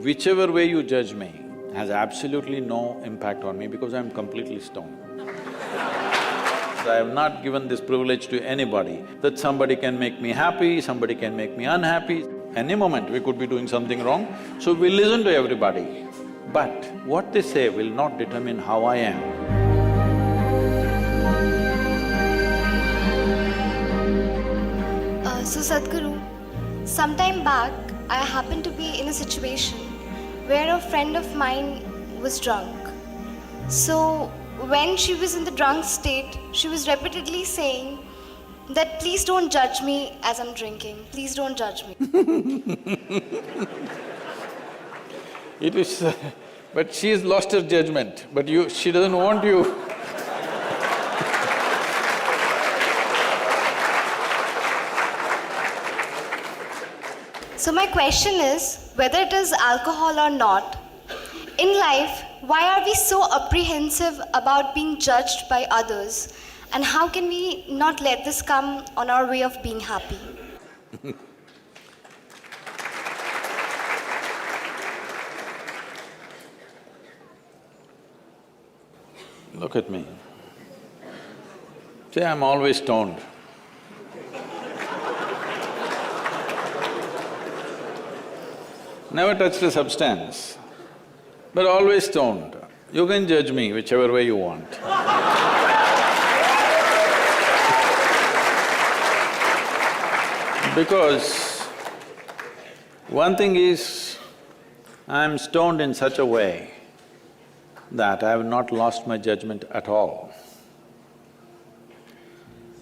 Whichever way you judge me has absolutely no impact on me because I'm completely stoned. I have not given this privilege to anybody that somebody can make me happy, somebody can make me unhappy. Any moment we could be doing something wrong, so we listen to everybody. But what they say will not determine how I am. So Sadhguru, sometime back I happened to be in a situation where a friend of mine was drunk. So when she was in the drunk state, she was repeatedly saying that please don't judge me as I'm drinking, please don't judge me. It is… but she has lost her judgment, but she doesn't want you. So my question is, whether it is alcohol or not, in life, why are we so apprehensive about being judged by others? And how can we not let this come on our way of being happy? Look at me. See, I'm always stoned. Never touched a substance, but always stoned. You can judge me whichever way you want. Because one thing is, I'm stoned in such a way that I have not lost my judgment at all.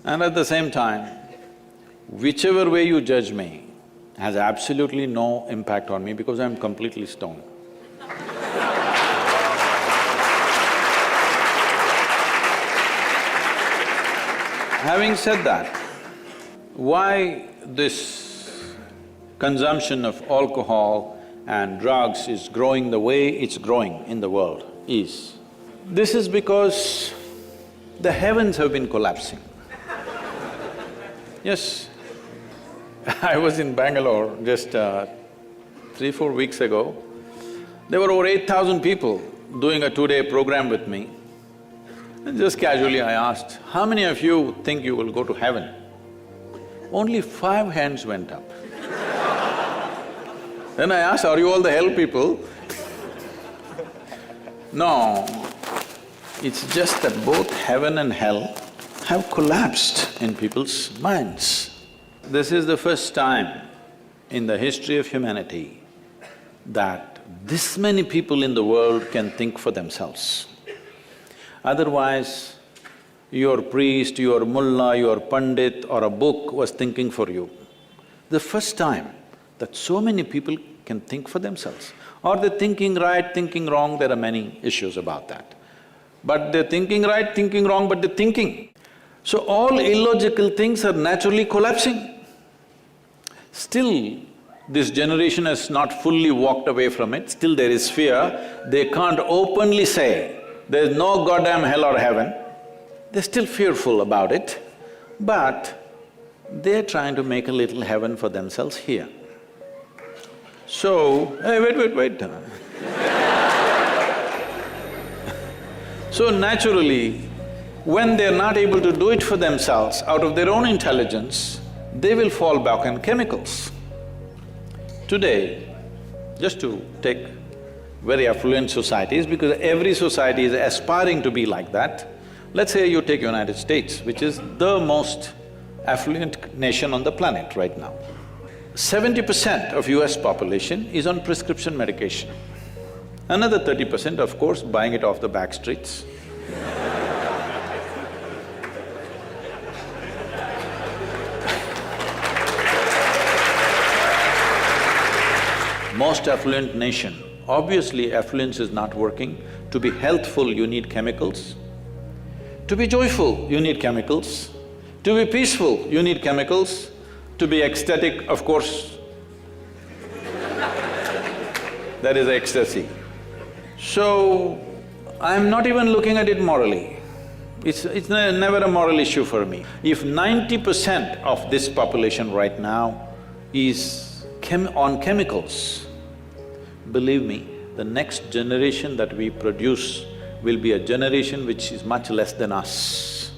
And at the same time, whichever way you judge me has absolutely no impact on me because I'm completely stoned. Having said that, why this consumption of alcohol and drugs is growing the way it's growing in the world is, this is because the heavens have been collapsing. Yes, I was in Bangalore just 3-4 weeks ago. There were over 8,000 people doing a 2-day program with me. And just casually I asked, how many of you think you will go to heaven? Only 5 hands went up. Then I asked, are you all the hell people? No, it's just that both heaven and hell have collapsed in people's minds. This is the first time in the history of humanity that this many people in the world can think for themselves. Otherwise, your priest, your mullah, your pandit or a book was thinking for you. The first time that so many people can think for themselves. Are they thinking right, thinking wrong? There are many issues about that. But they're thinking right, thinking wrong, but they're thinking. So all illogical things are naturally collapsing. Still, this generation has not fully walked away from it, still there is fear. They can't openly say, there's no goddamn hell or heaven. They're still fearful about it, but they're trying to make a little heaven for themselves here. So, hey, wait. So naturally, when they're not able to do it for themselves out of their own intelligence, they will fall back on chemicals. Today, just to take very affluent societies, because every society is aspiring to be like that, let's say you take United States, which is the most affluent nation on the planet right now. 70% of US population is on prescription medication. Another 30%, of course, buying it off the back streets. Most affluent nation, obviously affluence is not working. To be healthful, you need chemicals. To be joyful, you need chemicals. To be peaceful, you need chemicals. To be ecstatic, of course, that is ecstasy. So, I'm not even looking at it morally. It's never a moral issue for me. If 90% of this population right now is on chemicals, believe me, the next generation that we produce will be a generation which is much less than us.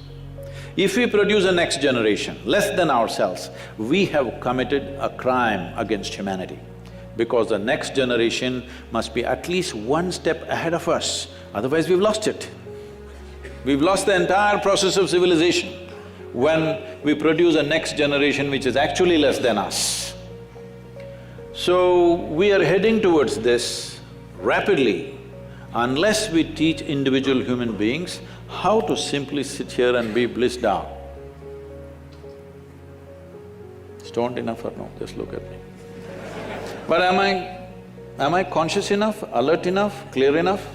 If we produce a next generation less than ourselves, we have committed a crime against humanity, because the next generation must be at least one step ahead of us, otherwise we've lost it. We've lost the entire process of civilization when we produce a next generation which is actually less than us. So, we are heading towards this rapidly unless we teach individual human beings how to simply sit here and be blissed out. Stoned enough or no? Just look at me. But am I conscious enough, alert enough, clear enough?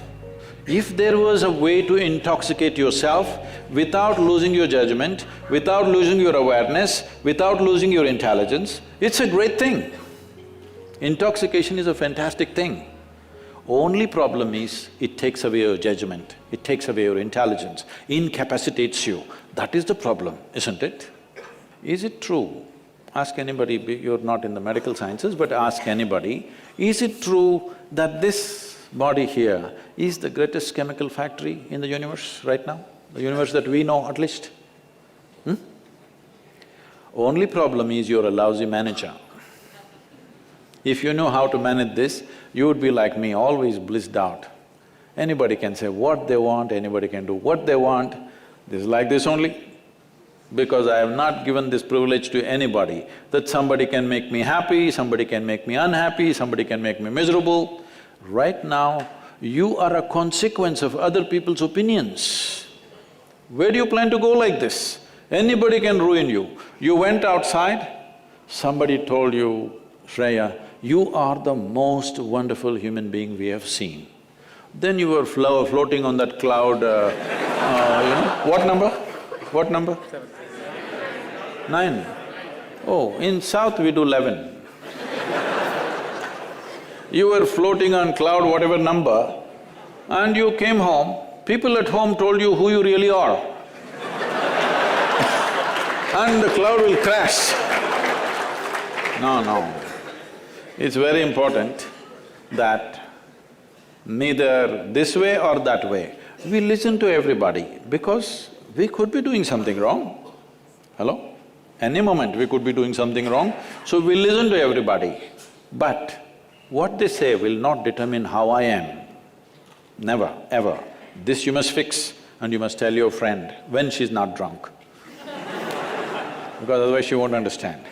If there was a way to intoxicate yourself without losing your judgment, without losing your awareness, without losing your intelligence, it's a great thing. Intoxication is a fantastic thing. Only problem is, it takes away your judgment, it takes away your intelligence, incapacitates you. That is the problem, isn't it? Is it true? Ask anybody, you're not in the medical sciences, but ask anybody, is it true that this body here is the greatest chemical factory in the universe right now? The universe that we know at least? Only problem is you're a lousy manager. If you know how to manage this, you would be like me, always blissed out. Anybody can say what they want, anybody can do what they want. This is like this only. Because I have not given this privilege to anybody, that somebody can make me happy, somebody can make me unhappy, somebody can make me miserable. Right now, you are a consequence of other people's opinions. Where do you plan to go like this? Anybody can ruin you. You went outside, somebody told you, Shreya, you are the most wonderful human being we have seen. Then you were floating on that cloud, what number? What number? 9. Oh, in South we do 11. You were floating on cloud whatever number, and you came home, people at home told you who you really are. And the cloud will crash. No. It's very important that neither this way or that way, we listen to everybody, because we could be doing something wrong. Hello? Any moment we could be doing something wrong, so we listen to everybody. But what they say will not determine how I am. Never, ever. This you must fix and you must tell your friend when she's not drunk. Because otherwise she won't understand.